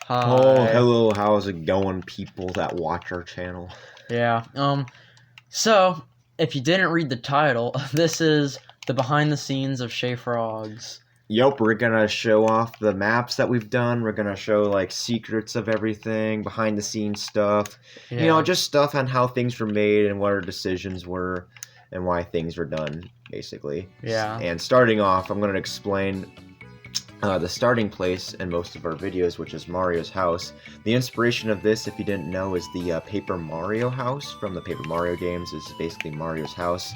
Oh, Hi. hello, how's it going, people that watch our channel? Yeah. So if you didn't read the title, this is the behind the scenes of Chez Frogs. Yep, we're gonna show off the maps that we've done. We're gonna show, like, secrets of everything, behind the scenes stuff. You know, Yeah. just stuff on how things were made and what our decisions were and why things were done, basically. Yeah. And starting off, I'm gonna explain the starting place in most of our videos, which is Mario's house. The inspiration of this, if you didn't know, is the Paper Mario house from the Paper Mario games. This is basically Mario's house.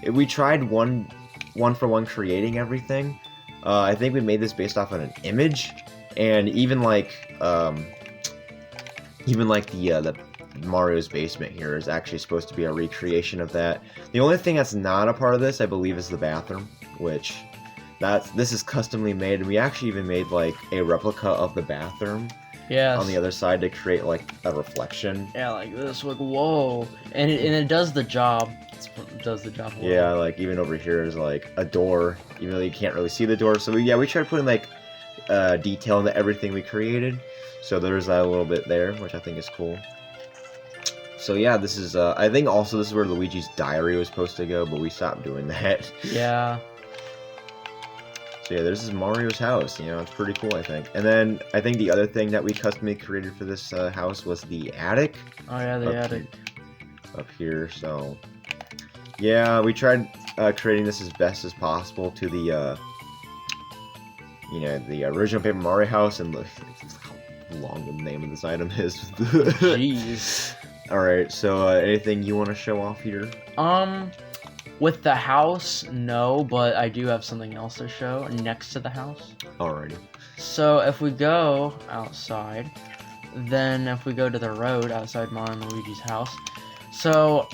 We tried one for one creating everything. I think we made this based off of an image, and even the Mario's basement here is actually supposed to be a recreation of that. The only thing that's not a part of this, I believe, is the bathroom, which this is customly made, and we actually even made like a replica of the bathroom Yes. on the other side to create like a reflection. Yeah, like this. Like whoa, and it does the job. It does the job. Well. Yeah, like even over here is like a door, even though you can't really see the door. So we tried putting like detail into everything we created. So there's that a little bit there, which I think is cool. So yeah, this is I think also this is where Luigi's diary was supposed to go, but we stopped doing that. Yeah. So yeah, this is Mario's house. You know, it's pretty cool, I think. And then I think the other thing that we custom created for this house was the attic. Oh yeah, the attic. Up here, so yeah, we tried creating this as best as possible to the the original Paper Mario house, and look how long the name of this item is. Jeez. All right, so anything you want to show off here? With the house, no, but I do have something else to show next to the house. Alrighty. So if we go outside, then if we go to the road outside Mario and Luigi's house, so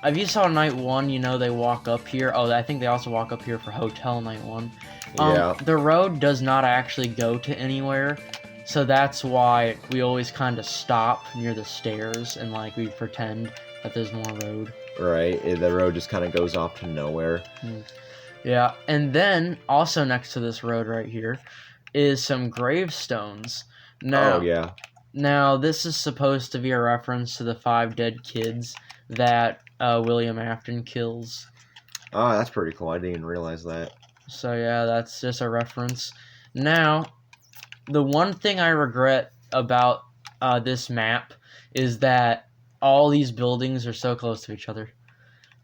if you saw night one, you know they walk up here. Oh, I think they also walk up here for hotel night one. Yeah. The road does not actually go to anywhere, so that's why we always kind of stop near the stairs and like we pretend that there's more road. Right, the road just kind of goes off to nowhere. Yeah, and then also next to this road right here is some gravestones. Now, oh yeah. Now this is supposed to be a reference to the 5 dead kids that William Afton kills. Oh, that's pretty cool. I didn't even realize that. So yeah, that's just a reference. Now, the one thing I regret about this map is that all these buildings are so close to each other.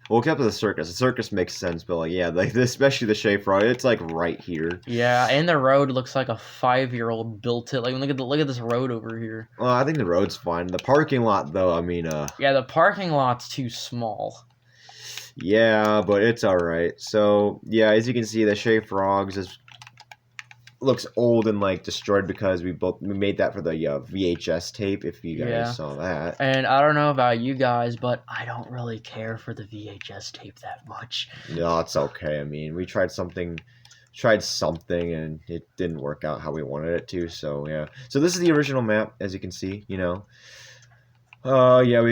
Well, except for the circus. The circus makes sense, but like, yeah, like especially the Chez Frog, it's like right here. Yeah, and the road looks like a 5-year-old built it. Like look at this road over here. Well, I think the road's fine. The parking lot, though, I mean, yeah, the parking lot's too small. Yeah, but it's all right. So yeah, as you can see, the Chez Frogs looks old and like destroyed because we made that for the VHS tape, if you guys saw that. And I don't know about you guys, but I don't really care for the VHS tape that much. No, it's okay. I mean, we tried something and it didn't work out how we wanted it to, so yeah. So this is the original map, as you can see, you know. Yeah,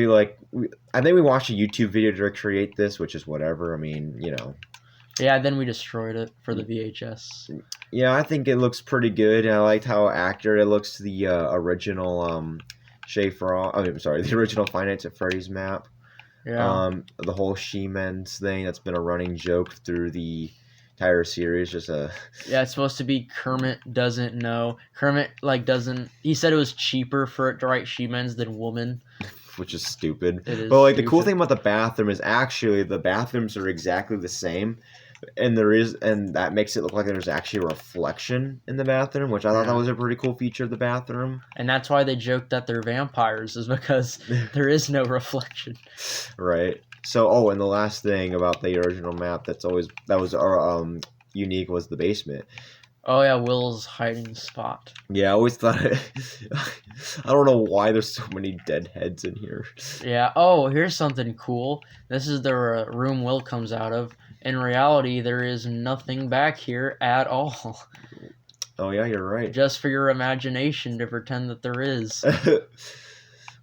I think we watched a YouTube video to recreate this, which is whatever. I mean, you know. Yeah, then we destroyed it for the VHS. Yeah, I think it looks pretty good. I liked how accurate it looks to the original Chez Frog. I mean, sorry, the original Five Nights at Freddy's map. Yeah. The whole She-Men's thing that's been a running joke through the entire series. Yeah, it's supposed to be Kermit doesn't know. Kermit doesn't. He said it was cheaper for it to write She-Men's than Woman. Which is stupid. It is but like stupid. The cool thing about the bathroom is actually the bathrooms are exactly the same. And that makes it look like there's actually a reflection in the bathroom, which I thought that was a pretty cool feature of the bathroom. And that's why they joked that they're vampires, is because there is no reflection. Right. So, and the last thing about the original map that was unique was the basement. Oh yeah, Will's hiding spot. Yeah, I always thought I don't know why there's so many dead heads in here. Yeah. Oh, here's something cool. This is the room Will comes out of. In reality, there is nothing back here at all. Oh yeah, you're right. Just for your imagination to pretend that there is.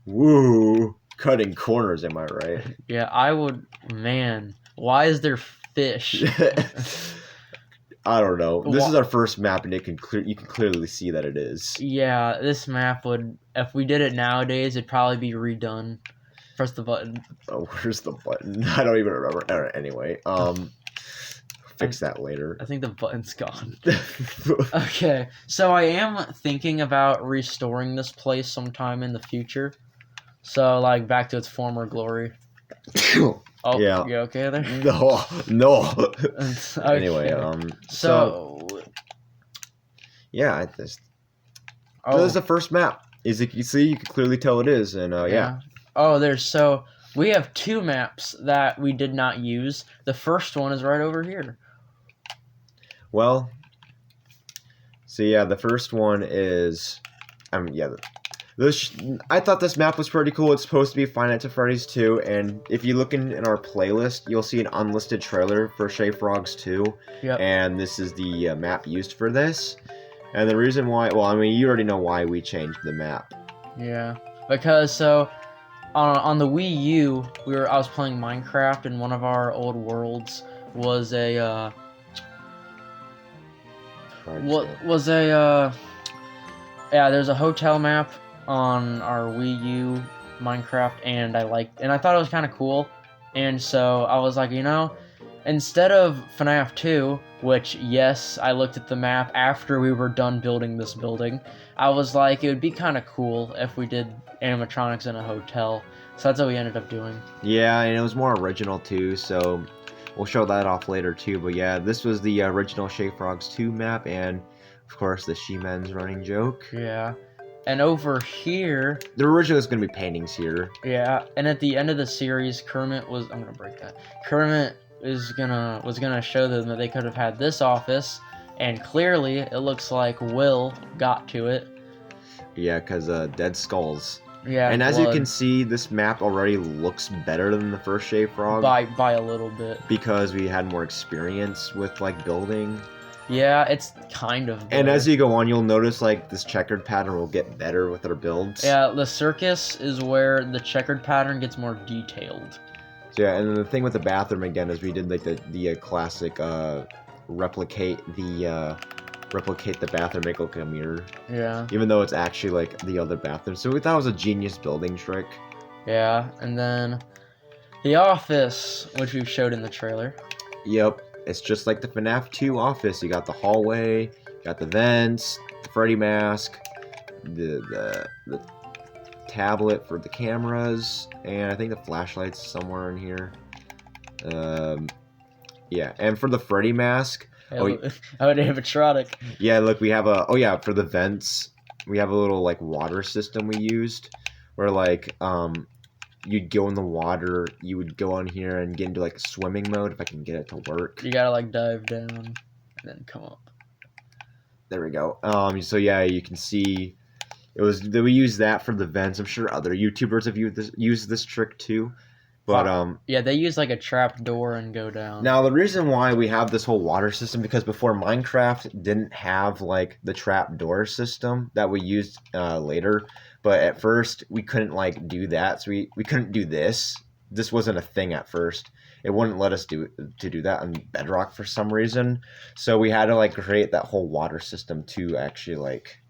Woo! Cutting corners, am I right? Yeah, I would. Man, why is there fish? I don't know. This Well- is our first map, and you can clearly see that it is. Yeah, this map would, if we did it nowadays, it'd probably be redone. Press the button. Oh, where's the button? I don't even remember. Anyway, fix that later. I think the button's gone. Okay, so I am thinking about restoring this place sometime in the future. So, like, back to its former glory. Oh, Yeah. you okay there? No. Okay. Anyway, So, yeah, this oh, is the first map. As you can see, you can clearly tell it is, and yeah. Oh, we have two maps that we did not use. The first one is right over here. Well, so yeah, the first one is, I thought this map was pretty cool. It's supposed to be Five Nights at Freddy's 2, and if you look in our playlist, you'll see an unlisted trailer for Chez Frogs 2, Yep. and this is the map used for this. And the reason why, well, I mean, you already know why we changed the map. Yeah, because on the Wii U, I was playing Minecraft, and one of our old worlds was a there's a hotel map on our Wii U Minecraft, and I thought it was kind of cool, and so I was like, instead of FNAF 2, which, yes, I looked at the map after we were done building this building, I was like, it would be kind of cool if we did animatronics in a hotel, so that's what we ended up doing. Yeah, and it was more original too, so we'll show that off later too, but yeah, this was the original Chez Frogs 2 map, and of course the She-Men's running joke. Yeah. And over here... The original is going to be paintings here. Yeah, and at the end of the series, Kermit was... I'm going to break that. Kermit was gonna show them that they could have had this office, and clearly it looks like Will got to it. Yeah, because dead skulls. Yeah, and as you can see, this map already looks better than the first Chez Frog. By a little bit. Because we had more experience with, like, building. Yeah, it's kind of better. And as you go on, you'll notice, like, this checkered pattern will get better with our builds. Yeah, the circus is where the checkered pattern gets more detailed. So yeah, and then the thing with the bathroom, again, is we did, like, the classic, replicate the bathroom, make it look like a mirror. Yeah. Even though it's actually, like, the other bathroom. So we thought it was a genius building trick. Yeah, and then the office, which we've showed in the trailer. Yep. It's just like the FNAF 2 office. You got the hallway, you got the vents, the Freddy mask, the tablet for the cameras, and I think the flashlight's somewhere in here. Yeah, and for the Freddy mask... animatronic. Yeah, look, we have for the vents, we have a little, like, water system we used, where, like, you'd go in the water, you would go on here and get into, like, swimming mode, if I can get it to work. You gotta, like, dive down and then come up. There we go. So yeah, you can see we used that for the vents. I'm sure other YouTubers have used this trick too. But yeah, they use like a trap door and go down. Now the reason why we have this whole water system, because before Minecraft didn't have, like, the trap door system that we used later. But at first we couldn't, like, do that, so we couldn't do this. This wasn't a thing at first. It wouldn't let us do that on Bedrock for some reason. So we had to, like, create that whole water system to actually, like,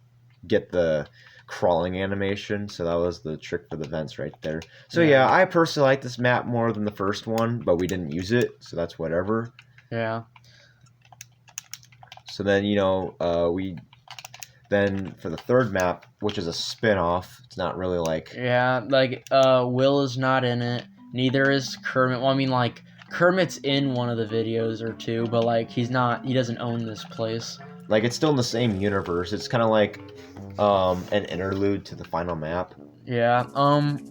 get the crawling animation. So that was the trick for the vents right there. So yeah, I personally like this map more than the first one, but we didn't use it, so that's whatever. Yeah. So then, then for the third map, which is a spin-off, it's not really like... Yeah, like, Will is not in it. Neither is Kermit. Well, I mean, like, Kermit's in one of the videos or two, but, like, he doesn't own this place. Like, it's still in the same universe. It's kind of like an interlude to the final map. Yeah,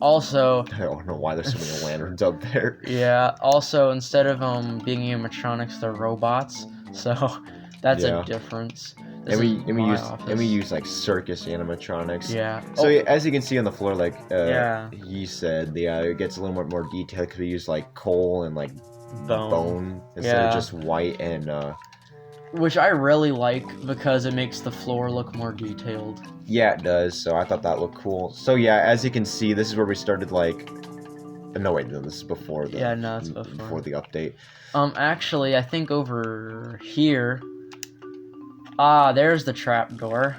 also... I don't know why there's so many lanterns up there. Yeah, also, instead of, being animatronics, they're robots, so that's a difference. And we use like circus animatronics. Yeah. So as you can see on the floor, like he said, it gets a little bit more detailed because we use like coal and like bone instead of just white and. Which I really like because it makes the floor look more detailed. Yeah, it does. So I thought that looked cool. So yeah, as you can see, this is where we started like. No, wait, no, this is before the. Yeah, no, it's before the update. Actually, I think over here. Ah, there's the trap door.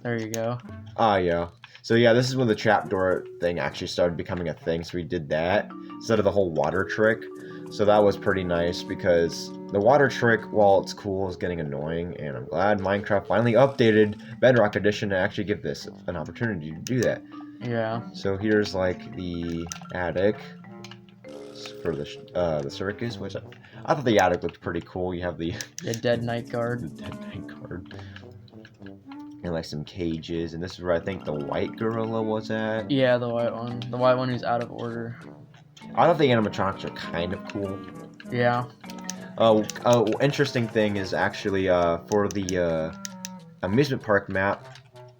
There you go. Ah, yeah. So yeah, this is when the trapdoor thing actually started becoming a thing. So we did that instead of the whole water trick. So that was pretty nice because the water trick, while it's cool, is getting annoying. And I'm glad Minecraft finally updated Bedrock Edition to actually give this an opportunity to do that. Yeah. So here's like the attic for the circus, which I thought the attic looked pretty cool. You have the Dead night the guard. dead night guard. And like some cages, and this is where I think the white gorilla was at. Yeah, the white one. The white one who's out of order. I thought the animatronics are kind of cool. Yeah. Interesting thing is actually for the amusement park map,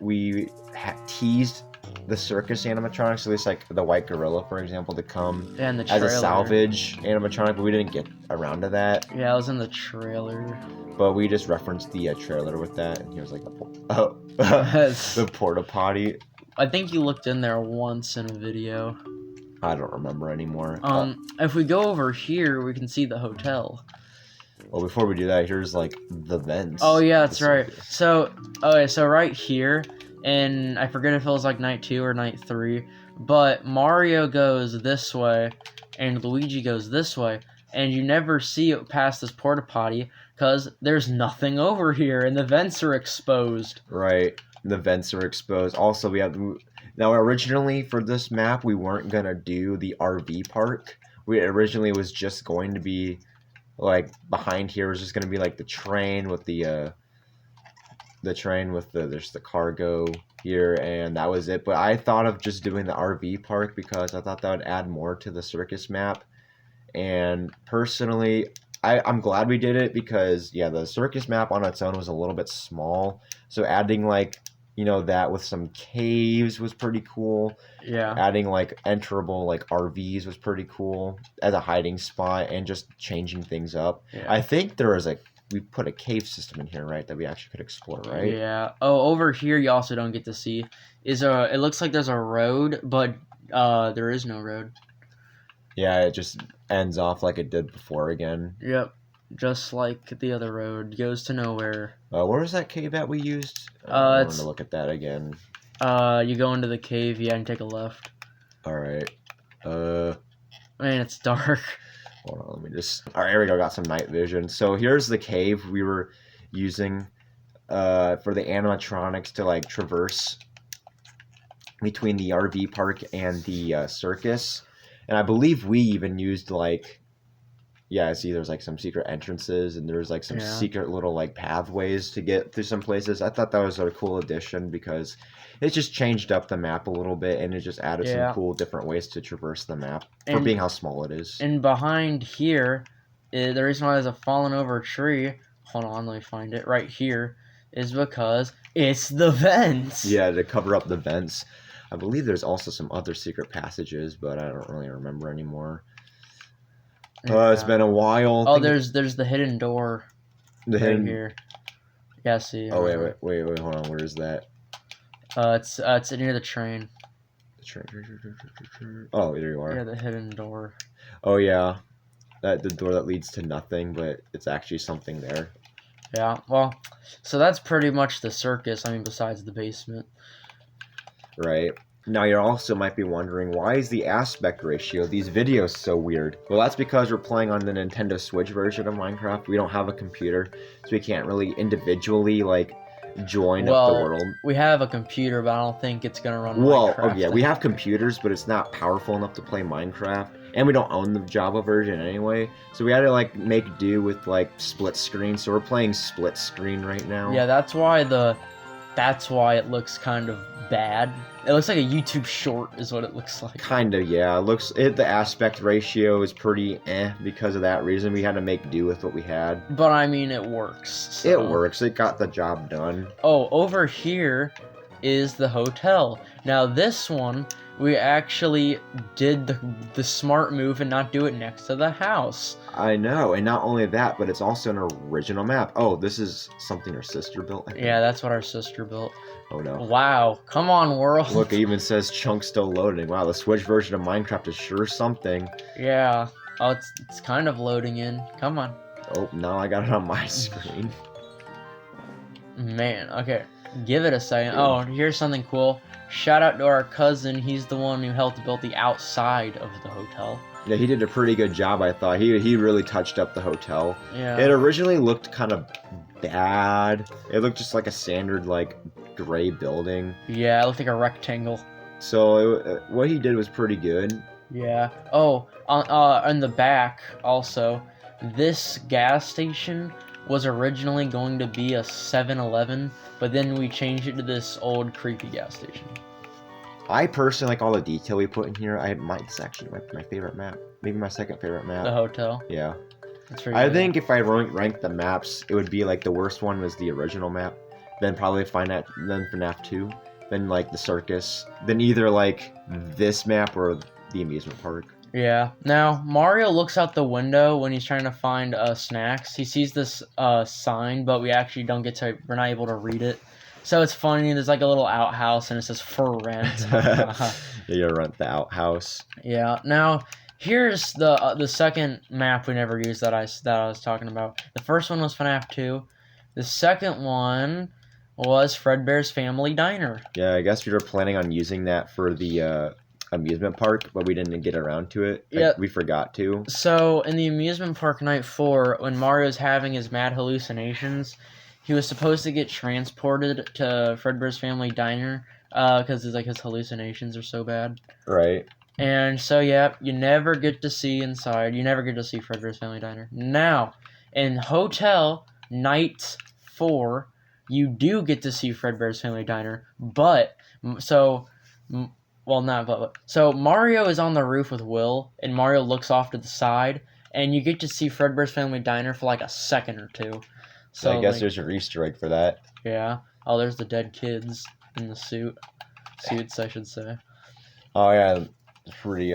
we teased the circus animatronics, so it's like the white gorilla, for example, to come And the as trailer. a salvage animatronic, but we didn't get around to that. Yeah, it was in the trailer. But we just referenced the trailer with that, and he was like, Yes. the porta potty. I think you looked in there once in a video. I don't remember anymore. If we go over here, we can see the hotel. Well, before we do that, here's like the vents. Oh yeah, that's right. circus. So, okay, so right here, and I forget if it was like night 2 or night 3, but Mario goes this way, and Luigi goes this way, and you never see it past this porta potty because there's nothing over here, and the vents are exposed. Right, the vents are exposed. Also, we have now originally for this map we weren't gonna do the RV park. We originally was just going to be like behind here was just gonna be like the train with the there's the cargo here, and that was it. But I thought of just doing the RV park because I thought that would add more to the circus map. And personally, I'm glad we did it because yeah, the circus map on its own was a little bit small. So adding like that with some caves was pretty cool. Yeah. Adding like enterable like RVs was pretty cool as a hiding spot, and just changing things up. Yeah. I think we put a cave system in here, right, that we actually could explore, right? Yeah. Oh, over here you also don't get to see it looks like there's a road, but there is no road. Yeah, it just ends off like it did before again. Yep. Just like the other road, goes to nowhere. Where was that cave that we used? I want It's to look at that again. you go into the cave, yeah, and take a left. All right. Man, it's dark. Hold on, let me just. All right, here we go. Got some night vision. So here's the cave we were using for the animatronics to like traverse between the RV park and the circus. And I believe we even used like, yeah, see, there's like some secret entrances, and there's like some secret little like pathways to get through some places. I thought that was a cool addition because it just changed up the map a little bit, and it just added some cool different ways to traverse the map for being how small it is. And behind here, the reason why there's a fallen over tree, hold on, let me find it, right here, is because it's the vents. Yeah, to cover up the vents. I believe there's also some other secret passages, but I don't really remember anymore. It's been a while. Oh, there's the hidden door. The right hidden here. Yeah, see. Oh wait, hold on. Where is that? It's near the train. The train. Oh, there you are. Yeah, the hidden door. Oh yeah, the door that leads to nothing, but it's actually something there. Yeah. Well, so that's pretty much the circus. I mean, besides the basement. Right. Now you also might be wondering, why is the aspect ratio of these videos so weird? Well, that's because we're playing on the Nintendo Switch version of Minecraft. We don't have a computer, so we can't really individually like join up the world. We have a computer, but I don't think it's gonna run Minecraft. Well, yeah, we have computers, but it's not powerful enough to play Minecraft. And we don't own the Java version anyway, so we had to like make do with like split screen. So we're playing split screen right now. Yeah, that's why it looks kind of bad. It looks like a YouTube short is what it looks like. Kinda, yeah. The aspect ratio is pretty because of that reason. We had to make do with what we had. But I mean, it works. So. It works. It got the job done. Oh, over here is the hotel. Now this one, we actually did the smart move and not do it next to the house. I know, and not only that, but it's also an original map. Oh, this is something our sister built, I think. Yeah, that's what our sister built. Oh no. Wow, come on, world. Look, it even says chunk still loading. Wow, the Switch version of Minecraft is sure something. Yeah. Oh, it's kind of loading in. Come on. Oh, now I got it on my screen. Man, okay. Give it a second. Yeah. Oh, here's something cool. Shout out to our cousin. He's the one who helped build the outside of the hotel. Yeah, he did a pretty good job, I thought. He really touched up the hotel. Yeah. It originally looked kind of bad. It looked just like a standard, like, gray building. Yeah, it looked like a rectangle. So what he did was pretty good. Yeah. Oh, on the back also, this gas station was originally going to be a 7-Eleven, but then we changed it to this old creepy gas station. I personally like all the detail we put in here. It's actually my favorite map. Maybe my second favorite map. The hotel. Yeah. That's pretty I good. think if I ranked the maps, it would be like the worst one was the original map, then probably then FNAF 2, then like the circus, then either like this map or the amusement park. Yeah. Now, Mario looks out the window when he's trying to find snacks. He sees this sign, but we're not able to read it. So it's funny, there's like a little outhouse and it says for rent. You rent the outhouse. Yeah. Now, here's the second map we never used that I was talking about. The first one was FNAF 2. The second one was Fredbear's Family Diner. Yeah, I guess we were planning on using that for the amusement park, but we didn't get around to it. Yeah. We forgot to. So, in the amusement park night 4, when Mario's having his mad hallucinations, he was supposed to get transported to Fredbear's Family Diner because his hallucinations are so bad. Right. And so, yeah, you never get to see inside. You never get to see Fredbear's Family Diner. Now, in Hotel Night 4, you do get to see Fredbear's Family Diner, so Mario is on the roof with Will, and Mario looks off to the side, and you get to see Fredbear's Family Diner for like a second or two. So I guess there's an Easter egg for that. Yeah. Oh, there's the dead kids in the suits, I should say. Oh yeah, pretty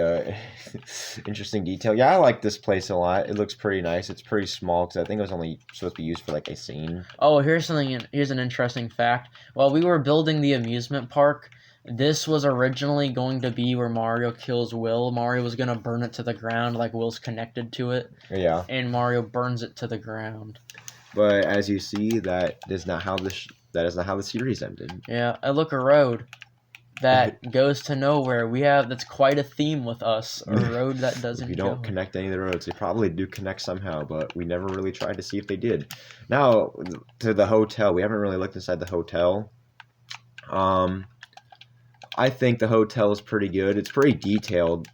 interesting detail. Yeah, I like this place a lot. It looks pretty nice. It's pretty small because I think it was only supposed to be used for like a scene. Oh, here's an interesting fact. While we were building the amusement park, this was originally going to be where Mario kills Will. Mario was gonna burn it to the ground, like Will's connected to it. Yeah. And Mario burns it to the ground. But as you see, that is not how the series ended. Yeah, I look a road that goes to nowhere. That's quite a theme with us. A road that doesn't. If you don't connect any of the roads, they probably do connect somehow, but we never really tried to see if they did. Now to the hotel, we haven't really looked inside the hotel. I think the hotel is pretty good. It's pretty detailed.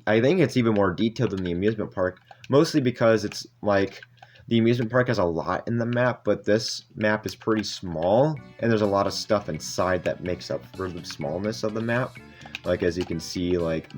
I think it's even more detailed than the amusement park, mostly because it's like the amusement park has a lot in the map, but this map is pretty small, and there's a lot of stuff inside that makes up for the smallness of the map. Like as you can see, like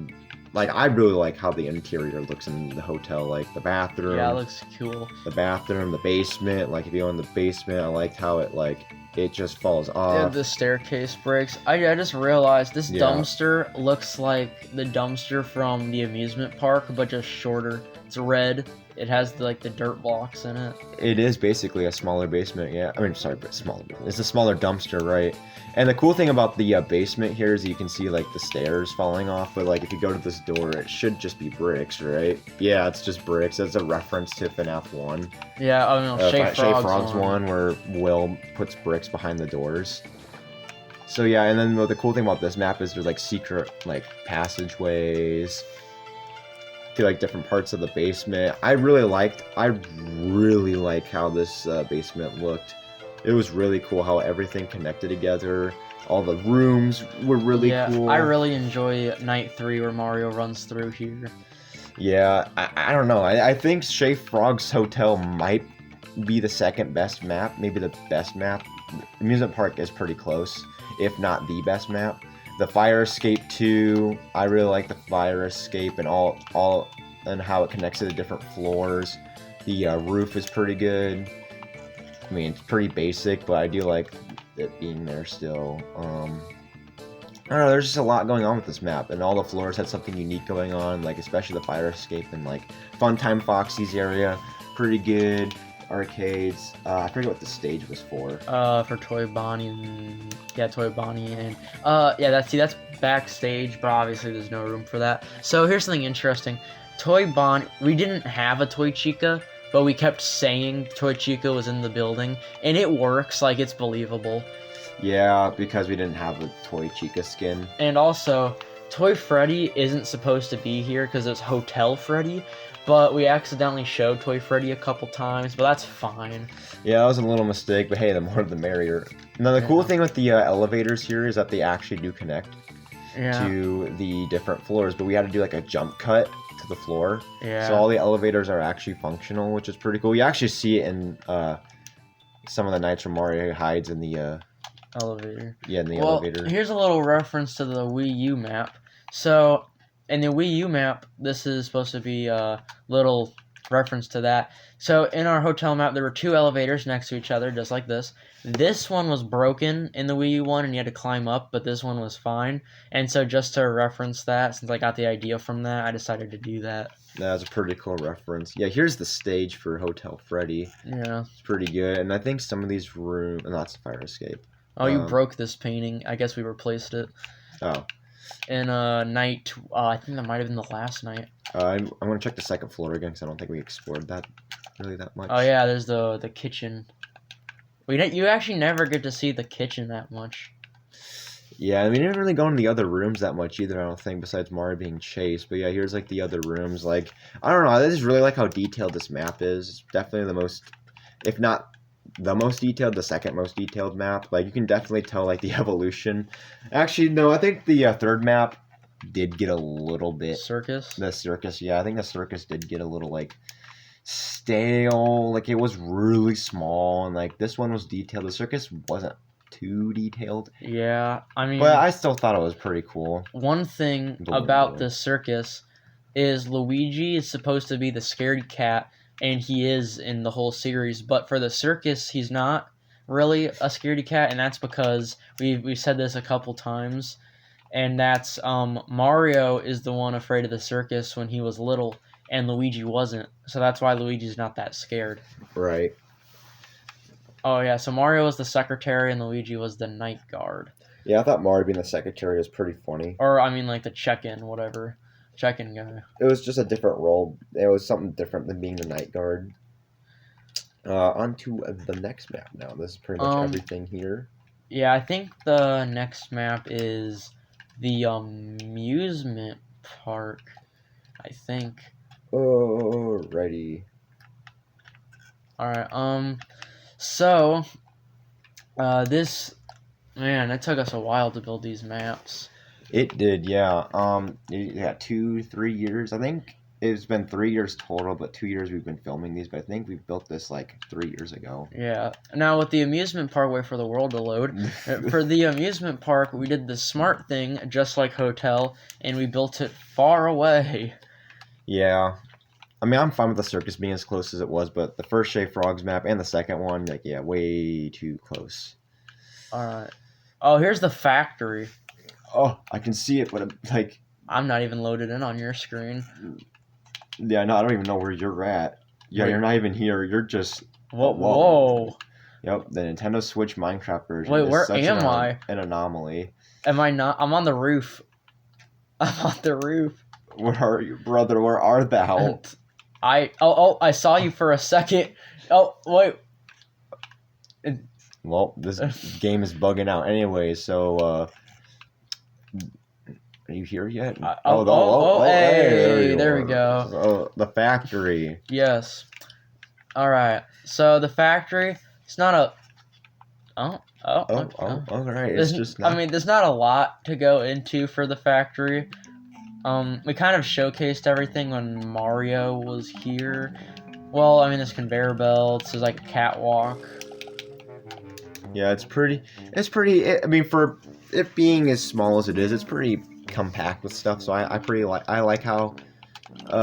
I really like how the interior looks in the hotel, like the bathroom. Yeah, it looks cool. The bathroom, the basement. Like if you go in the basement, I liked how it just falls off. Yeah, the staircase breaks. I just realized this dumpster looks like the dumpster from the amusement park, but just shorter. It's red. It has the dirt blocks in it. It is basically a smaller basement, yeah. I mean, sorry, but smaller. It's a smaller dumpster, right? And the cool thing about the basement here is you can see like the stairs falling off, but like if you go to this door, it should just be bricks, right? Yeah, it's just bricks. That's a reference to FNAF 1. Yeah, I mean, Chez Frog's one where Will puts bricks behind the doors. So yeah, and then the cool thing about this map is there's like secret like passageways to like different parts of the basement. I really like how this basement looked. It was really cool how everything connected together. All the rooms were really cool. I really enjoy Night 3 where Mario runs through here. Yeah, I don't know. I think Chez Frog's Hotel might be the second best map, maybe the best map. Amusement Park is pretty close, if not the best map. The fire escape too. I really like the fire escape and all and how it connects to the different floors. The roof is pretty good. I mean, it's pretty basic, but I do like it being there still. I don't know, there's just a lot going on with this map, and all the floors had something unique going on, like especially the fire escape and like Funtime Foxy's area, pretty good. Arcades. I forget what the stage was for. For Toy Bonnie and Toy Bonnie and that's backstage, but obviously there's no room for that. So here's something interesting. Toy Bonnie, we didn't have a Toy Chica, but we kept saying Toy Chica was in the building, and it works. Like, it's believable. Yeah, because we didn't have the Toy Chica skin. And also, Toy Freddy isn't supposed to be here because it's Hotel Freddy, but we accidentally showed Toy Freddy a couple times, but that's fine. Yeah, that was a little mistake, but hey, the more the merrier. Now, the cool thing with the elevators here is that they actually do connect to the different floors, but we had to do like a jump cut to the floor. Yeah. So all the elevators are actually functional, which is pretty cool. You actually see it in some of the nights where Mario hides in the elevator. Yeah, in the elevator. Here's a little reference to the Wii U map. So, in the Wii U map, this is supposed to be a little reference to that. So, in our hotel map, there were 2 elevators next to each other, just like this. This one was broken in the Wii U one, and you had to climb up, but this one was fine. And so, just to reference that, since I got the idea from that, I decided to do that. That's a pretty cool reference. Yeah, here's the stage for Hotel Freddy. Yeah. It's pretty good, and I think some of these rooms... Oh, that's a fire escape. Oh, you broke this painting. I guess we replaced it. Oh. In night... I think that might have been the last night. I'm going to check the second floor again, because I don't think we explored that really that much. Oh, yeah, there's the kitchen. You actually never get to see the kitchen that much. Yeah, I mean, we didn't really go into the other rooms that much either, I don't think, besides Mario being chased. But yeah, here's, like, the other rooms. Like, I don't know, I just really like how detailed this map is. It's definitely the most, if not the most detailed, the second most detailed map. Like, you can definitely tell, like, the evolution. Actually, no, I think the third map did get a little bit... Circus? The circus, yeah, I think the circus did get a little, like, stale. Like, it was really small, and, like, this one was detailed. The circus wasn't too detailed. Yeah, I mean... But I still thought it was pretty cool. One thing about the circus is Luigi is supposed to be the scaredy cat, and he is in the whole series, but for the circus, he's not really a scaredy cat, and that's because we've said this a couple times, and that's Mario is the one afraid of the circus when he was little, and Luigi wasn't, so that's why Luigi's not that scared. Right. Oh yeah, so Mario was the secretary and Luigi was the night guard. Yeah, I thought Mario being the secretary was pretty funny. Or, I mean, like the check-in, whatever. Check-in guy. It was just a different role. It was something different than being the night guard. On to the next map now. This is pretty much everything here. Yeah, I think the next map is the amusement park, I think. Alrighty. Alright, so, this, man, it took us a while to build these maps. It did, yeah. 2-3 years. I think it's been 3 years total, but 2 years we've been filming these. But I think we built this like 3 years ago. Yeah. Now with the amusement park, wait for the world to load. For the amusement park, we did the smart thing, just like Hotel, and we built it far away. Yeah. I mean, I'm fine with the circus being as close as it was, but the first Chez Frogs map and the second one, like, yeah, way too close. Alright. Oh, here's the factory. Oh, I can see it, but like... I'm not even loaded in on your screen. Yeah, no, I don't even know where you're at. Yeah, you're not even here. You're just... Whoa. Yep, the Nintendo Switch Minecraft version. Wait, where am I? An anomaly. Am I not? I'm on the roof. I'm on the roof. Where are you, brother? Where are thou? I saw you for a second. Oh, wait. Well, this game is bugging out anyway, so, are you here yet? Hey, there we go. Oh, the factory. Yes. Alright, so the factory, it's not a... Alright, it's just not... I mean, there's not a lot to go into for the factory. We kind of showcased everything when Mario was here. Well, I mean, there's conveyor belts, there's like a catwalk. Yeah, it's pretty, I mean, for it being as small as it is, it's pretty compact with stuff, so I like how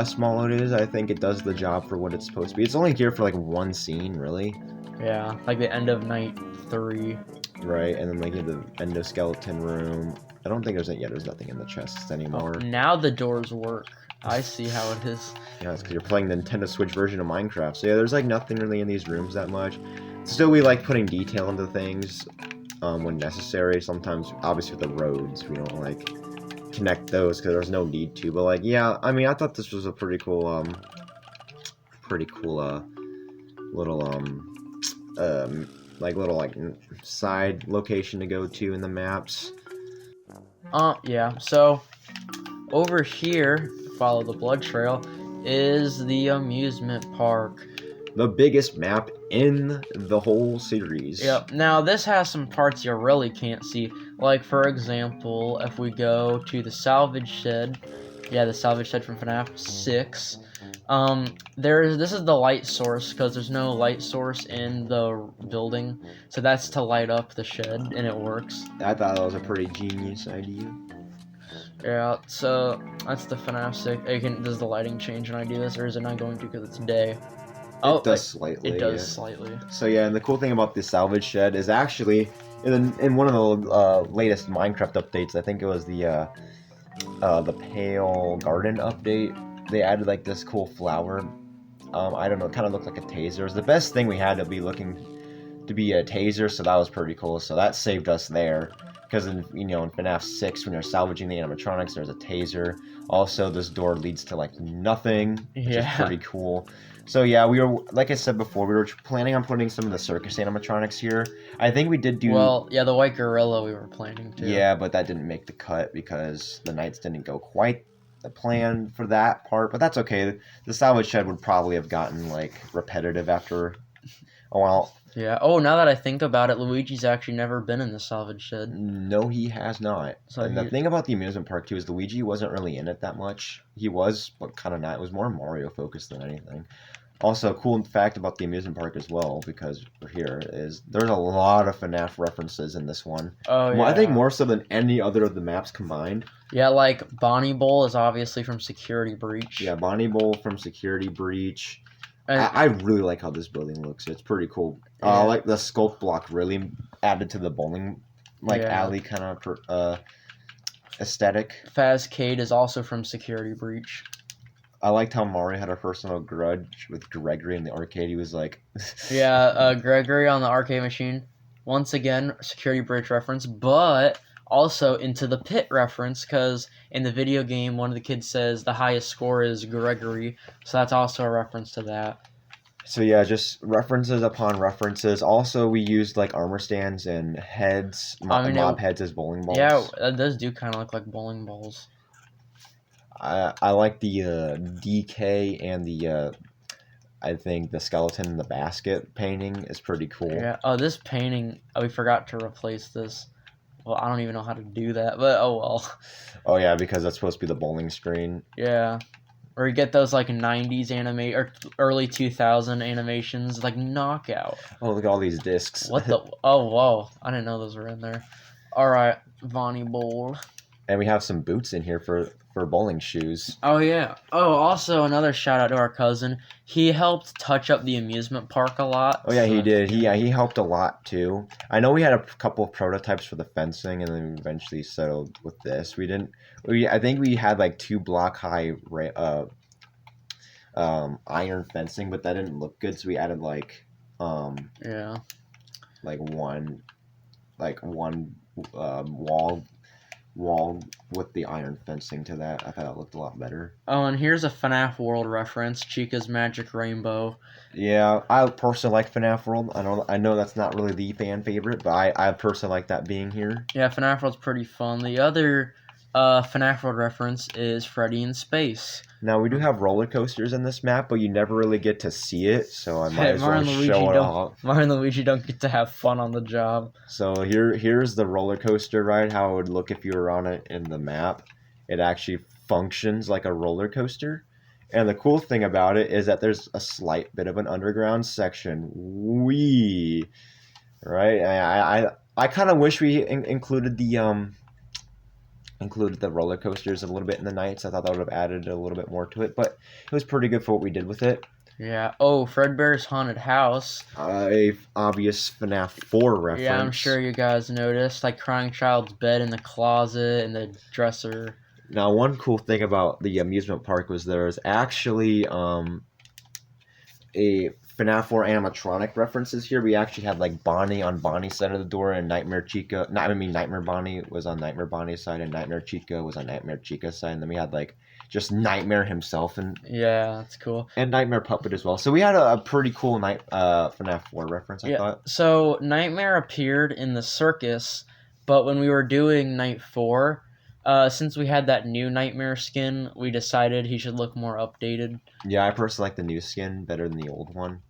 small it is. I think it does the job for what it's supposed to be. It's only here for like one scene, really. Yeah, like the end of night 3. Right, and then like in the endoskeleton room. I don't think there's nothing in the chests anymore. Now the doors work. I see how it is. Yeah, it's because you're playing the Nintendo Switch version of Minecraft. So yeah, there's like nothing really in these rooms that much. Still, we like putting detail into things when necessary. Sometimes, obviously, with the roads, we don't like connect those because there's no need to. But like, yeah, I mean, I thought this was a pretty cool little side location to go to in the maps. Yeah. So over here, follow the blood trail, is the amusement park. The biggest map in the whole series. Yep. Now this has some parts you really can't see. Like for example, if we go to the salvage shed, yeah, the salvage shed from FNAF 6. This is the light source because there's no light source in the building, so that's to light up the shed, and it works. I thought that was a pretty genius idea. Yeah, so that's the FNAF 6. Does the lighting change when I do this, or is it not going to because it's day? It does slightly. It does yeah. slightly. So yeah, and the cool thing about the salvage shed is actually in one of the latest Minecraft updates. I think it was the Pale Garden update. They added like this cool flower. I don't know, it kind of looked like a taser. It was the best thing we had to be looking to be a taser, so that was pretty cool. So that saved us there. Because in FNAF 6, when you're salvaging the animatronics, there's a taser. Also, this door leads to like nothing, which is pretty cool. So yeah, we were, like I said before, we were planning on putting some of the circus animatronics here. I think we did do. Well, yeah, the white gorilla we were planning to. Yeah, but that didn't make the cut because the nights didn't go quite the plan for that part. But that's okay. The salvage shed would probably have gotten like repetitive after a while. Yeah. Oh, now that I think about it, Luigi's actually never been in the salvage shed. No, he has not. So and the thing about the amusement park too is Luigi wasn't really in it that much. He was, but kind of not. It was more Mario focused than anything. Also, a cool fact about the amusement park as well, because we're here, is there's a lot of FNAF references in this one. Oh, yeah. Well, I think more so than any other of the maps combined. Yeah, like Bonnie Bowl is obviously from Security Breach. Yeah, Bonnie Bowl from Security Breach. I really like how this building looks. It's pretty cool. Yeah. Like the sculpt block really added to the bowling alley kind of aesthetic. Fazcade is also from Security Breach. I liked how Mario had a personal grudge with Gregory in the arcade. He was like... Yeah, Gregory on the arcade machine. Once again, Security Breach reference, but also Into the Pit reference, because in the video game, one of the kids says the highest score is Gregory, so that's also a reference to that. So yeah, just references upon references. Also, we used like armor stands and heads, mob heads as bowling balls. Yeah, those do kind of look like bowling balls. I like the DK and the I think the skeleton in the basket painting is pretty cool. Yeah. Oh, this painting, we forgot to replace this. Well, I don't even know how to do that, but oh well. Oh yeah, because that's supposed to be the bowling screen. Yeah. Or you get those like 90s anime or early 2000 animations like Knockout. Oh, look at all these discs. What the? Oh, whoa. I didn't know those were in there. All right, Bonnie Bowl. And we have some boots in here for bowling shoes. Oh, yeah. Oh, also another shout out to our cousin. He helped touch up the amusement park a lot. Oh, yeah, he did. He helped a lot, too. I know we had a couple of prototypes for the fencing, and then we eventually settled with this. I think we had, like, 2 block high iron fencing, but that didn't look good, so we added, like, yeah. Like, one wall with the iron fencing to that. I thought it looked a lot better. Oh, and here's a FNAF World reference, Chica's Magic Rainbow. Yeah, I personally like FNAF World. I know that's not really the fan favorite, but I personally like that being here. Yeah, FNAF World's pretty fun. The other FNAF World reference is Freddy in Space. Now, we do have roller coasters in this map, but you never really get to see it, so I might as well show it off. Mario and Luigi don't get to have fun on the job. So here's the roller coaster ride, how it would look if you were on it in the map. It actually functions like a roller coaster. And the cool thing about it is that there's a slight bit of an underground section. Right? I kind of wish we included the roller coasters a little bit in the nights. I thought that would have added a little bit more to it, but it was pretty good for what we did with it. Yeah. Oh, Fredbear's Haunted House. A obvious FNAF 4 reference. Yeah, I'm sure you guys noticed, like Crying Child's bed in the closet and the dresser. Now, one cool thing about the amusement park was there's actually a FNAF 4 animatronic references here. We actually had like Bonnie on Bonnie's side of the door, and Nightmare Chica. Nightmare Bonnie was on Nightmare Bonnie's side, and Nightmare Chica was on Nightmare Chica's side. And then we had like just Nightmare himself and that's cool. Nightmare Puppet as well. So we had a pretty cool FNAF 4 reference, I thought. So Nightmare appeared in the circus, but when we were doing Night 4, since we had that new Nightmare skin, we decided he should look more updated. Yeah, I personally like the new skin better than the old one.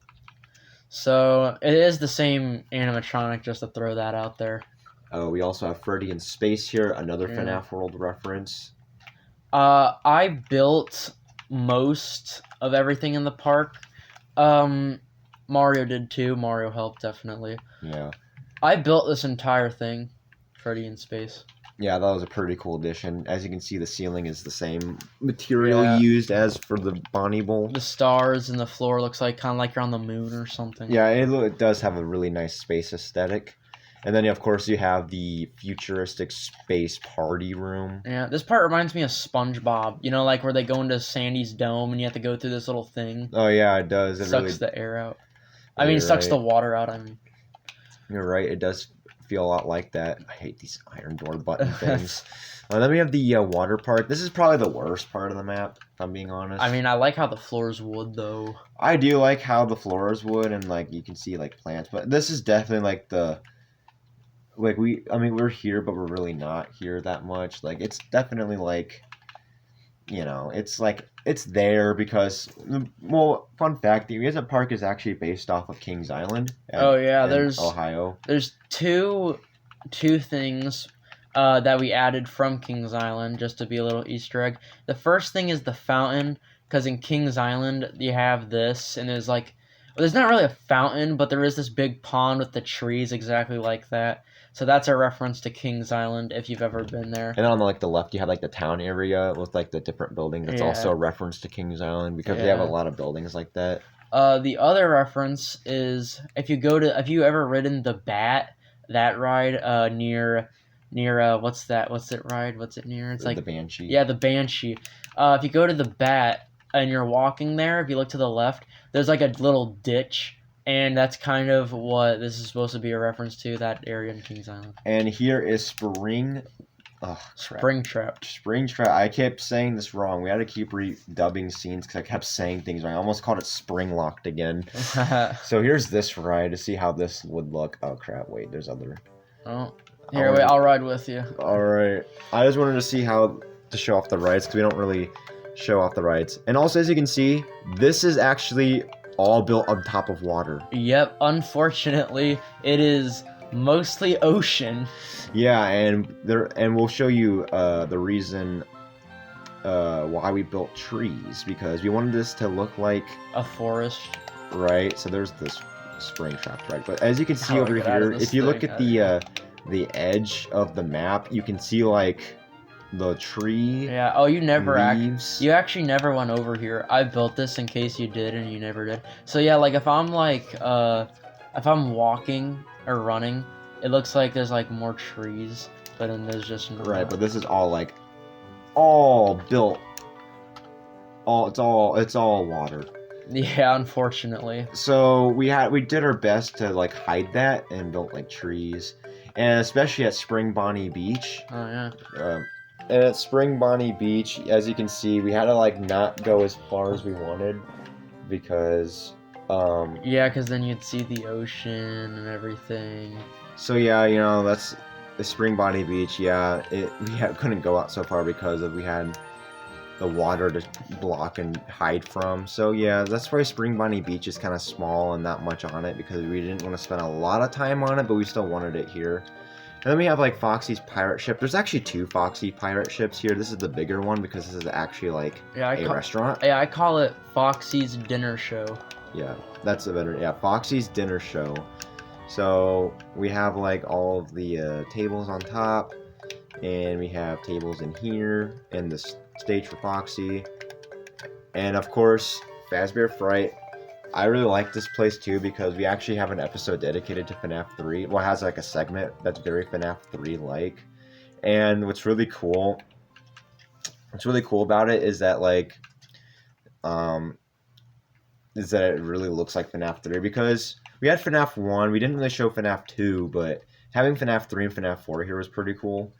So it is the same animatronic, just to throw that out there. We also have Freddy in Space here, another FNAF World reference. I built most of everything in the park. Mario did too. Mario helped, definitely. Yeah. I built this entire thing, Freddy in Space. Yeah, that was a pretty cool addition. As you can see, the ceiling is the same material used as for the Bonnie Bowl. The stars and the floor looks like kind of like you're on the moon or something. Yeah, it does have a really nice space aesthetic. And then, of course, you have the futuristic space party room. Yeah, this part reminds me of SpongeBob. You know, like where they go into Sandy's dome and you have to go through this little thing. Oh, yeah, it does. It sucks the air out. I mean, it sucks the water out, I mean. You're right, it does feel a lot like that. I hate these iron door button things. Then we have the water park. This is probably the worst part of the map, if I'm being honest. I mean, I like how the floor's wood, though. I do like how the floor is wood and, like, you can see, like, plants. But this is definitely, like, we're here, but we're really not here that much. Like, it's definitely, like, you know, it's, like, it's there because, well, fun fact, the amusement park is actually based off of Kings Island. There's Ohio. There's two things that we added from Kings Island, just to be a little Easter egg. The first thing is the fountain, because in Kings Island, you have this, and there's, like, well, there's not really a fountain, but there is this big pond with the trees exactly like that. So that's a reference to Kings Island, if you've ever been there. And then on the left, you have, like, the town area with, like, the different buildings. That's also a reference to Kings Island, because they have a lot of buildings like that. The other reference is, if you ever ridden the Bat, that ride, near, what's it ride? What's it near? It's like the Banshee. Yeah, the Banshee. If you go to the Bat, and you're walking there, if you look to the left, there's, like, a little ditch. And that's kind of what this is supposed to be a reference to, that area in Kings Island. And here is Springtrap. Springtrap. I kept saying this wrong. We had to keep redubbing scenes because I kept saying things wrong. I almost called it Springlocked again. So here's this ride to see how this would look. Oh, crap. Wait, there's other... Oh. Here, wait, I'll ride with you. Alright. I just wanted to see how to show off the rides because we don't really show off the rides. And also, as you can see, this is actually... all built on top of water. Yep, unfortunately, it is mostly ocean. Yeah, and we'll show you the reason why we built trees, because we wanted this to look like a forest. Right, so there's this Springtrap, right? But as you can see over here, if you look at the edge of the map, you can see, like, the tree. Yeah. Oh, you actually never went over here. I built this in case you did, and you never did. So yeah, like if I'm walking or running, it looks like there's like more trees, but then there's just no. Right, but this is all like all built. It's all water. Yeah, unfortunately. So we did our best to like hide that and built like trees, and especially at Spring Bonnie Beach. Oh yeah. And at Spring Bonnie Beach, as you can see, we had to like not go as far as we wanted because yeah, because then you'd see the ocean and everything. So yeah, you know, that's the Spring Bonnie Beach. Yeah, couldn't go out so far because we had the water to block and hide from. So yeah, that's why Spring Bonnie Beach is kind of small and not much on it, because we didn't want to spend a lot of time on it, but we still wanted it here. And then we have like Foxy's pirate ship. There's actually 2 Foxy pirate ships here. This is the bigger one because this is actually like a restaurant. Yeah, I call it Foxy's dinner show. Yeah, that's a better. Yeah, Foxy's dinner show. So we have like all of the tables on top, and we have tables in here, and the stage for Foxy, and of course Fazbear Fright. I really like this place too because we actually have an episode dedicated to FNAF 3. Well, it has like a segment that's very FNAF 3 like. And what's really cool about it is that like is that it really looks like FNAF 3, because we had FNAF 1, we didn't really show FNAF 2, but having FNAF 3 and FNAF 4 here was pretty cool.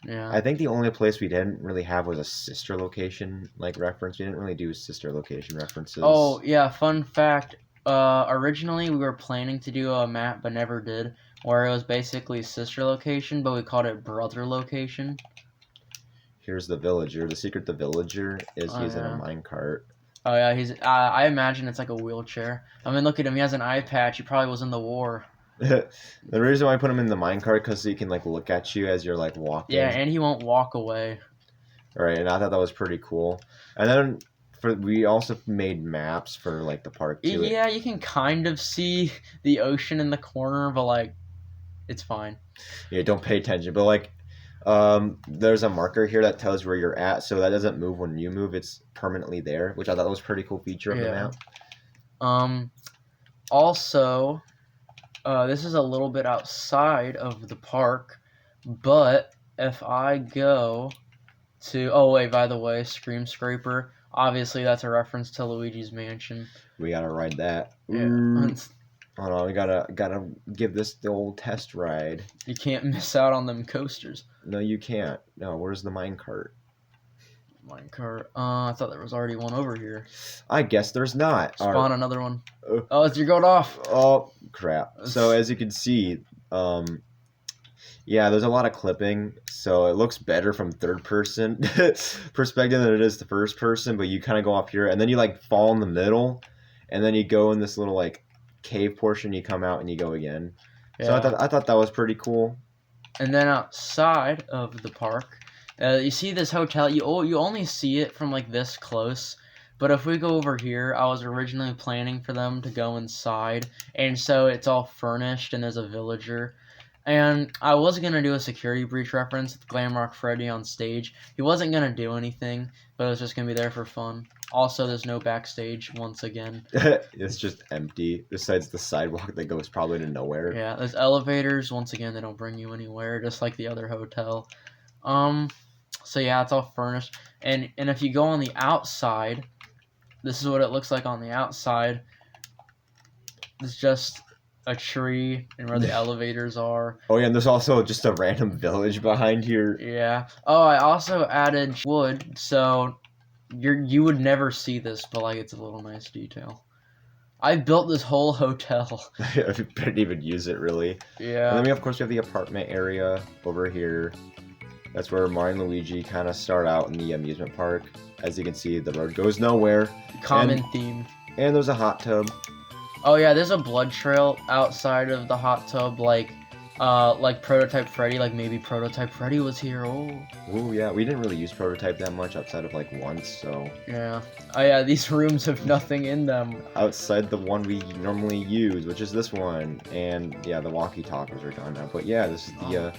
Yeah. I think the only place we didn't really have was a sister location like reference. We didn't really do sister location references. Oh yeah, fun fact. Originally we were planning to do a map, but never did, where it was basically sister location, but we called it brother location. Here's the villager. The secret the villager is he's in a minecart. Oh yeah, he's. I imagine it's like a wheelchair. I mean, look at him. He has an eye patch. He probably was in the war. The reason why I put him in the minecart because he can like look at you as you're like walking. Yeah, and he won't walk away. Right, and I thought that was pretty cool. And then we also made maps for like the park too. Yeah, you can kind of see the ocean in the corner, but like, it's fine. Yeah, don't pay attention. But like, there's a marker here that tells where you're at, so that doesn't move when you move. It's permanently there, which I thought was a pretty cool feature of the map. Also, this is a little bit outside of the park, but if I go to... Oh, wait, by the way, Scream Scraper. Obviously, that's a reference to Luigi's Mansion. We gotta ride that. Yeah. Hold on, we gotta give this the old test ride. You can't miss out on them coasters. No, you can't. No, where's the minecart? Minecart. I thought there was already one over here. I guess there's not. Spawn another one. Oh, you're going off. Oh, crap. So as you can see, yeah, there's a lot of clipping, so it looks better from third person perspective than it is the first person, but you kind of go up here, and then you like fall in the middle, and then you go in this little like cave portion, you come out and you go again. Yeah. So I thought that was pretty cool. And then outside of the park, you see this hotel. You only see it from like this close. But if we go over here, I was originally planning for them to go inside, and so it's all furnished, and there's a villager. And I was going to do a security breach reference with Glamrock Freddy on stage. He wasn't going to do anything, but it was just going to be there for fun. Also, there's no backstage once again. It's just empty, besides the sidewalk that goes probably to nowhere. Yeah, there's elevators. Once again, they don't bring you anywhere, just like the other hotel. So yeah, it's all furnished. And if you go on the outside, this is what it looks like on the outside. It's just a tree and where the elevators are. Oh yeah, and there's also just a random village behind here. Yeah. Oh, I also added wood, so you would never see this, but like it's a little nice detail. I built this whole hotel. I didn't even use it really. Yeah. And then we of course we have the apartment area over here. That's where Mario and Luigi kind of start out in the amusement park. As you can see, the road goes nowhere. Common theme. And there's a hot tub. Oh yeah, there's a blood trail outside of the hot tub, like Prototype Freddy, like maybe Prototype Freddy was here. Oh yeah, we didn't really use Prototype that much outside of like once, so. Yeah. Oh yeah, these rooms have nothing in them. Outside the one we normally use, which is this one, and yeah, the walkie-talkies are gone now. But yeah, this is the.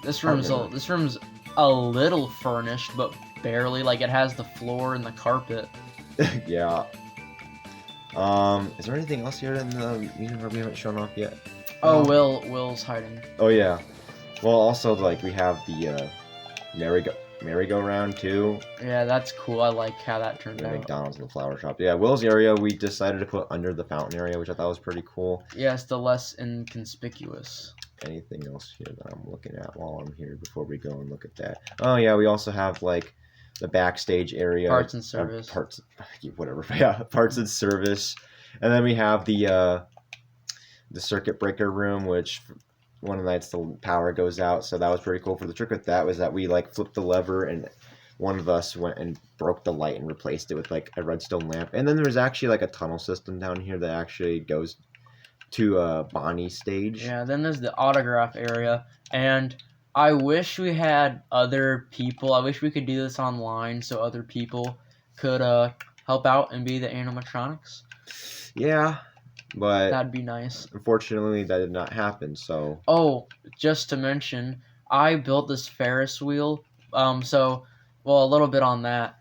This room's a little furnished, but barely. Like it has the floor and the carpet. Yeah. Is there anything else here in the we haven't shown off yet? Oh, Will's hiding. Oh yeah. Well, also like we have the merry-go-round too. Yeah, that's cool. I like how that turned out. McDonald's and the flower shop. Yeah, Will's area we decided to put under the fountain area, which I thought was pretty cool. Yeah, it's the less inconspicuous. Anything else here that I'm looking at while I'm here before we go and look at that? Oh yeah, we also have like the backstage area. Parts and service. Whatever. Yeah, parts and service. And then we have the circuit breaker room, which one of the nights the power goes out, so that was pretty cool. For the trick with that was that we like flipped the lever and one of us went and broke the light and replaced it with like a redstone lamp. And then there's actually like a tunnel system down here that actually goes to Bonnie stage. Yeah, then there's the autograph area, and I wish we had other people. I wish we could do this online so other people could help out and be the animatronics. Yeah, but that'd be nice. Unfortunately, that did not happen. So. Oh, just to mention, I built this Ferris wheel. A little bit on that.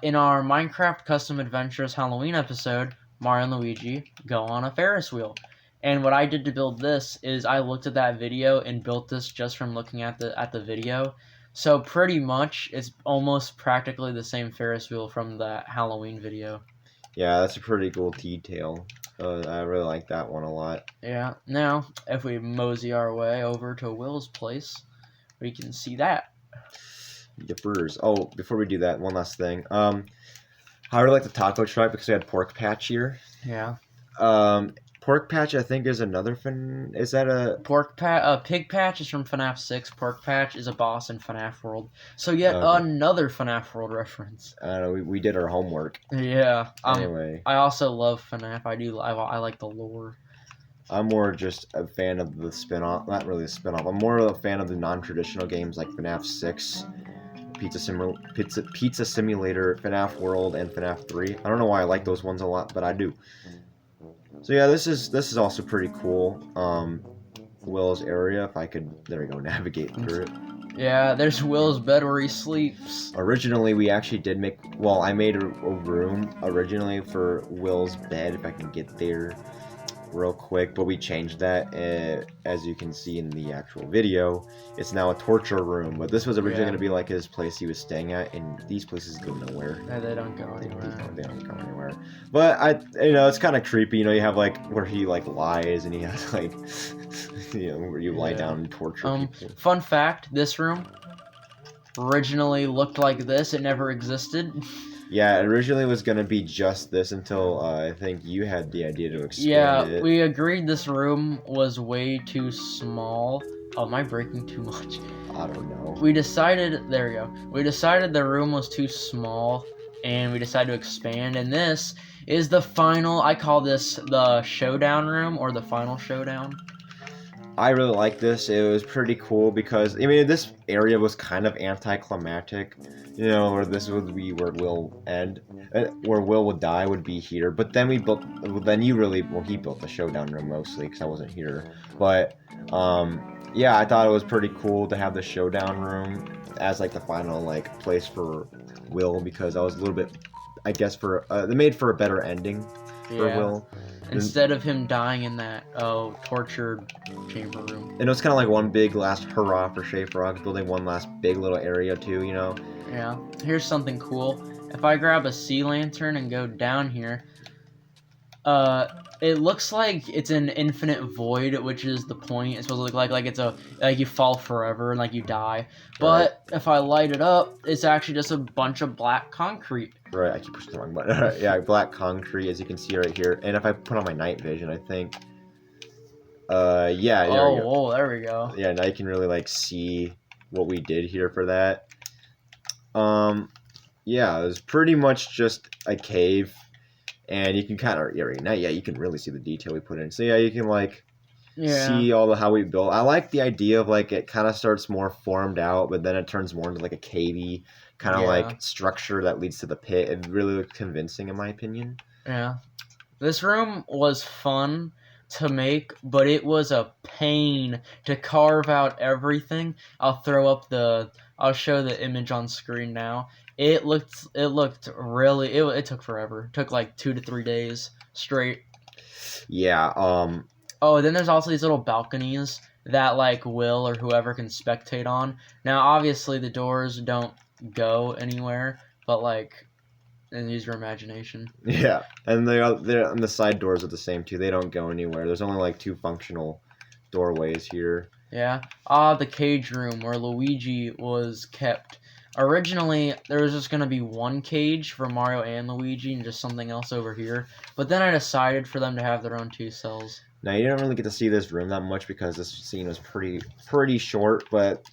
In our Minecraft Custom Adventures Halloween episode, Mario and Luigi go on a Ferris wheel. And what I did to build this is I looked at that video and built this just from looking at the video. So pretty much it's almost practically the same Ferris wheel from the Halloween video. Yeah, that's a pretty cool detail. I really like that one a lot. Yeah. Now, if we mosey our way over to Will's place, we can see that. Yippers. Oh, before we do that, one last thing. I really like the taco truck because we had pork patch here. Yeah. Pork patch, I think, is another fin. Is that a Pig Patch is from FNAF 6. Pork Patch is a boss in FNAF World. So yet okay? another FNAF World reference. I don't know. We did our homework. Yeah. Anyway, I also love FNAF. I like the lore. I'm more just a fan of the spin-off. Not really a spin-off. I'm more of a fan of the non-traditional games like FNAF 6, Pizza Simulator, FNAF World, and FNAF 3. I don't know why I like those ones a lot, but I do. So yeah, this is also pretty cool. Will's area. If I could, there we go, navigate through it. Yeah, there's Will's bed where he sleeps. Originally, we actually did make. Well, I made a room originally for Will's bed. If I can get there real quick, but we changed that. As you can see in the actual video, it's now a torture room. But this was originally going to be like his place he was staying at, and these places go nowhere. Yeah, they don't go anywhere. They don't go anywhere. But it's kind of creepy. You have like where he like lies, and he has like, where you lie down and torture people. Fun fact: this room originally looked like this. It never existed. Yeah, it originally was going to be just this until I think you had the idea to expand it. Yeah, we agreed this room was way too small. Oh, am I breaking too much? I don't know. We decided, there we go. We decided the room was too small, and we decided to expand, and this is the final, I call this the showdown room, or the final showdown. I really like this. It was pretty cool because, this area was kind of anticlimactic. Where this would be where Will end, where Will would die would be here. But then he built the showdown room mostly because I wasn't here. But, yeah, I thought it was pretty cool to have the showdown room as, like, the final, like, place for Will because I was a little bit, I guess, they made for a better ending for Will. Instead of him dying in that tortured chamber room. And it was kind of like one big last hurrah for Chez Frogs, building one last big little area too, Yeah. Here's something cool. If I grab a sea lantern and go down here, it looks like it's an infinite void, which is the point. It's supposed to look like it's like you fall forever and like you die. But if I light it up, it's actually just a bunch of black concrete. Right, I keep pushing the wrong button. Yeah, black concrete, as you can see right here. And if I put on my night vision, I think, yeah, there we go. Oh, there we go. Yeah, now you can really like see what we did here for that. Yeah, it was pretty much just a cave. And you can kind of, you can really see the detail we put in. So yeah, you can like see all how we built. I like the idea of like it kind of starts more formed out, but then it turns more into like a cavey kind of like structure that leads to the pit. It really looked convincing in my opinion. Yeah, this room was fun to make, but it was a pain to carve out everything. I'll show the image on screen now. It looked really, it took forever. It took like 2 to 3 days straight. Yeah. Oh, then there's also these little balconies that like Will or whoever can spectate on. Now, obviously, the doors don't go anywhere, but like, and use your imagination. Yeah, and they're and the side doors are the same too. They don't go anywhere. There's only like 2 functional doorways here. Yeah. The cage room where Luigi was kept. Originally, there was just going to be one cage for Mario and Luigi and just something else over here. But then I decided for them to have their own 2 cells. Now, you didn't really get to see this room that much because this scene was pretty short. But,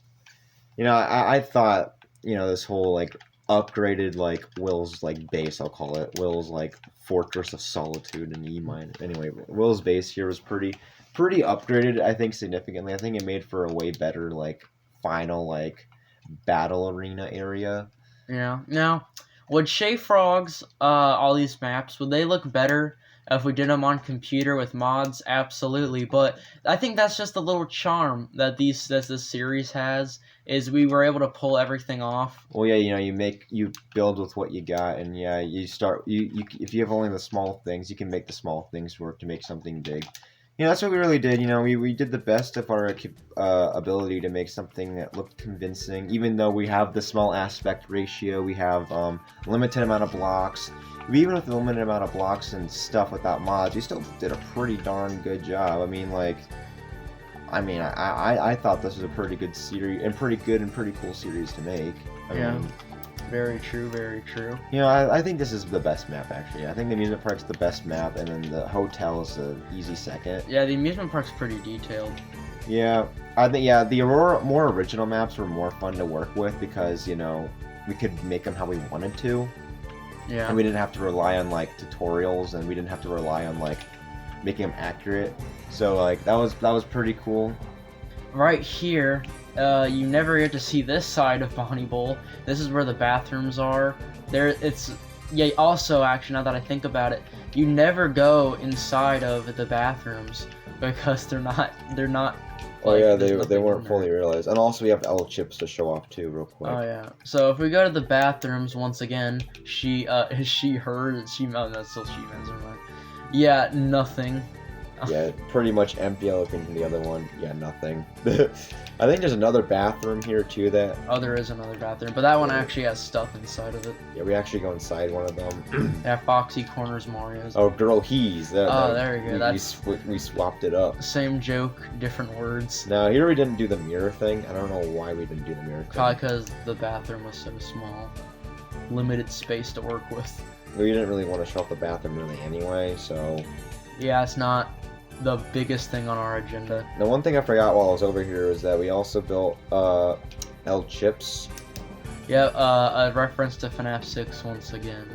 I thought, this whole, like, upgraded, like, Will's, like, base, I'll call it. Will's, like, Fortress of Solitude in E-Mine. Anyway, Will's base here was pretty upgraded, I think, significantly. I think it made for a way better, like, final, like, battle arena area. Yeah. Now, would Chez Frogs, all these maps, would they look better if we did them on computer with mods? Absolutely. But I think that's just the little charm that this series has, is we were able to pull everything off. Well, yeah, you build with what you got, and yeah, you start, if you have only the small things, you can make the small things work to make something big. Yeah, that's what we really did. We did the best of our ability to make something that looked convincing. Even though we have the small aspect ratio, we have limited amount of blocks. Even with the limited amount of blocks and stuff without mods, we still did a pretty darn good job. I thought this was a pretty good series and pretty cool series to make. Yeah. Very true, very true. I think this is the best map, actually. I think the amusement park's the best map, and then the hotel is the easy second. Yeah, the amusement park's pretty detailed. Yeah, I think, yeah, the more original maps were more fun to work with because, we could make them how we wanted to. Yeah. And we didn't have to rely on, tutorials, and we didn't have to rely on, making them accurate. So, that was pretty cool. Right here, you never get to see this side of Bonnie Bowl. This is where the bathrooms are. Also, actually, now that I think about it, you never go inside of the bathrooms because they're not. Oh yeah, they weren't fully realized. And also we have L chips to show off too, real quick. Oh yeah. So if we go to the bathrooms once again, that's still she, man. Never mind. Yeah, nothing. Yeah, pretty much empty. Looking from the other one, yeah, nothing. I think there's another bathroom here too. Oh, there is another bathroom, but that one actually has stuff inside of it. Yeah, we actually go inside one of them. Yeah, Foxy corners Mario's. Oh, girl, he's. There we go. We swapped it up. Same joke, different words. Now here we didn't do the mirror thing. I don't know why we didn't do the mirror thing. Probably because the bathroom was so small, limited space to work with. We didn't really want to show off the bathroom really anyway, so. Yeah, it's not the biggest thing on our agenda. Now, one thing I forgot while I was over here is that we also built L chips. Yeah, a reference to FNAF 6 once again.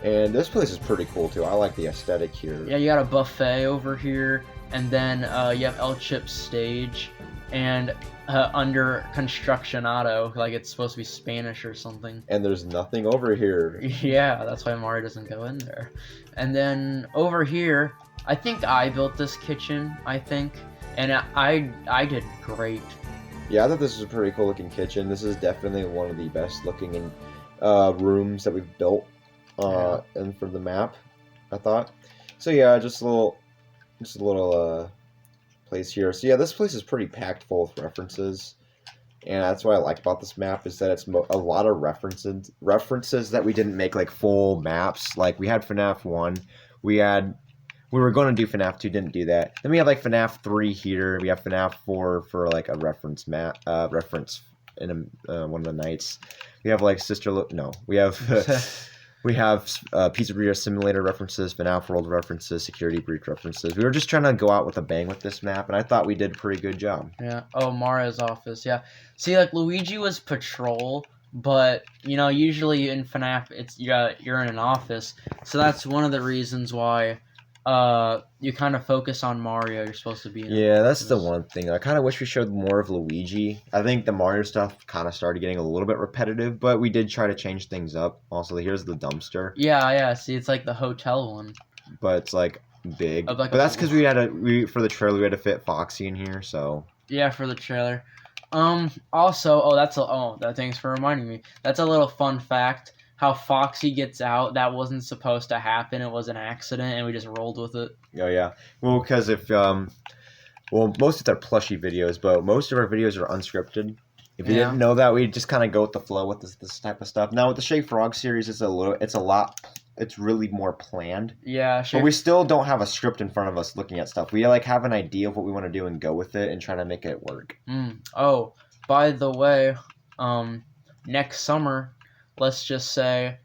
And this place is pretty cool too. I like the aesthetic here. Yeah, you got a buffet over here, and then you have L Chip's stage, and under constructionado, like it's supposed to be Spanish or something. And there's nothing over here. Yeah, that's why Mario doesn't go in there. And then over here, I think I built this kitchen, and I did great. Yeah, I thought this was a pretty cool looking kitchen. This is definitely one of the best looking rooms that we've built and for the map, I thought. So yeah, just a little place here. So yeah, this place is pretty packed full of references. And that's what I like about this map is that it's a lot of references that we didn't make like full maps. Like we had FNAF 1, we were going to do FNAF 2, didn't do that. Then we have like FNAF 3 here. We have FNAF 4 for like a reference in one of the nights. We have like we have Pizzeria Simulator references, FNAF World references, Security Breach references. We were just trying to go out with a bang with this map, and I thought we did a pretty good job. Yeah. Oh, Mario's office. Yeah. See, like Luigi was patrol, but usually in FNAF you're in an office, so that's one of the reasons why you kind of focus on Mario. You're supposed to be in that's the one thing. I kind of wish we showed more of Luigi. I think the Mario stuff kind of started getting a little bit repetitive, but we did try to change things up. Also, here's the dumpster. Yeah. See, it's like the hotel one. But it's like big. But that's because for the trailer we had to fit Foxy in here, so. Yeah, for the trailer. Also, thanks for reminding me. That's a little fun fact. How Foxy gets out, that wasn't supposed to happen. It was an accident, and we just rolled with it. Oh, yeah. Well, because most of their plushie videos, but most of our videos are unscripted. If you didn't know that, we just kind of go with the flow with this type of stuff. Now, with the Chez Frog series, it's really more planned. Yeah, but we still don't have a script in front of us looking at stuff. We have an idea of what we want to do and go with it and try to make it work. Oh, by the way, next summer, let's just say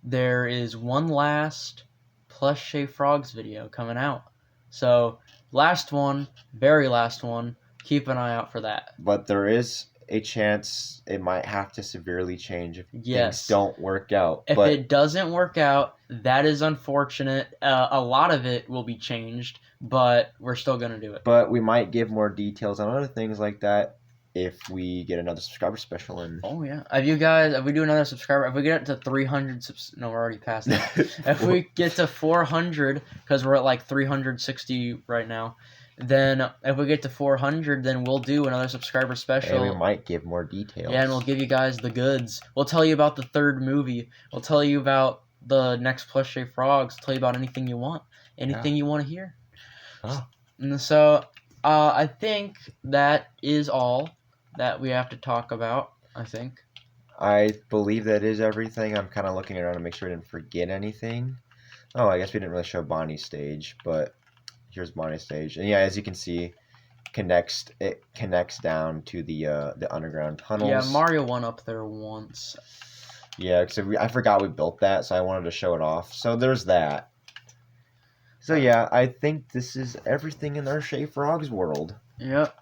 there is one last plus Chez Frogs video coming out. So, very last one, keep an eye out for that. But there is a chance it might have to severely change if things don't work out. If it doesn't work out, that is unfortunate. A lot of it will be changed, but we're still going to do it. But we might give more details on other things like that if we get another subscriber special in. Oh yeah. If we do another subscriber, if we get to 300 no, we're already past that. If we get to 400, because we're at like 360 right now, then if we get to 400, then we'll do another subscriber special. And we might give more details. Yeah, and we'll give you guys the goods. We'll tell you about the third movie. We'll tell you about the next Plus Chez Frogs. Tell you about anything you want. Anything you want to hear. Oh. And so, I think that is all that we have to talk about. I think. I believe that is everything. I'm kind of looking around to make sure I didn't forget anything. Oh, I guess we didn't really show Bonnie's stage, but here's Bonnie's stage. And yeah, as you can see, it connects down to the underground tunnels. Yeah, Mario went up there once. Yeah, because I forgot we built that, so I wanted to show it off. So there's that. So yeah, I think this is everything in our Chez Frogs world. Yep.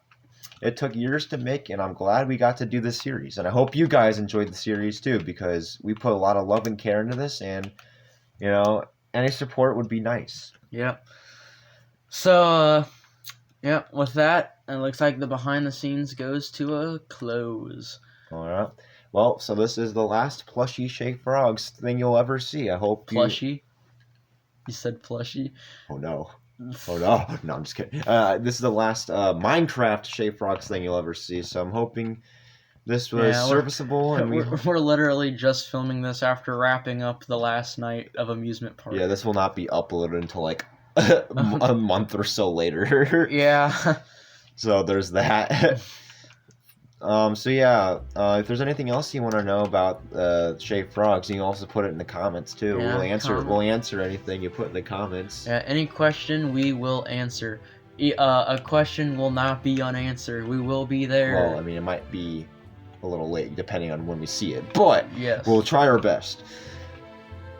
It took years to make, and I'm glad we got to do this series. And I hope you guys enjoyed the series too, because we put a lot of love and care into this, and any support would be nice. Yep. So, yep. With that, it looks like the behind the scenes goes to a close. All right. Well, so this is the last plushie Chez Frogs thing you'll ever see. I hope Plushie. You said plushie. Oh no. Oh no. No, I'm just kidding. This is the last Minecraft Chez Frogs thing you'll ever see. So I'm hoping this was serviceable. And we're literally just filming this after wrapping up the last night of amusement park. Yeah, this will not be uploaded until like a month or so later. Yeah. So there's that. So yeah, if there's anything else you want to know about Chez Frogs, you can also put it in the comments too. Yeah, We'll answer anything you put in the comments. Yeah, any question we will answer. A question will not be unanswered. We will be there. Well, I mean, it might be a little late depending on when we see it, but yes, we'll try our best.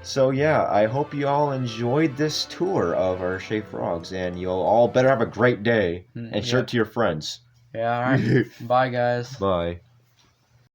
So yeah, I hope you all enjoyed this tour of our Chez Frogs, and you'll all better have a great day and share it to your friends. Yeah, all right. Bye, guys. Bye.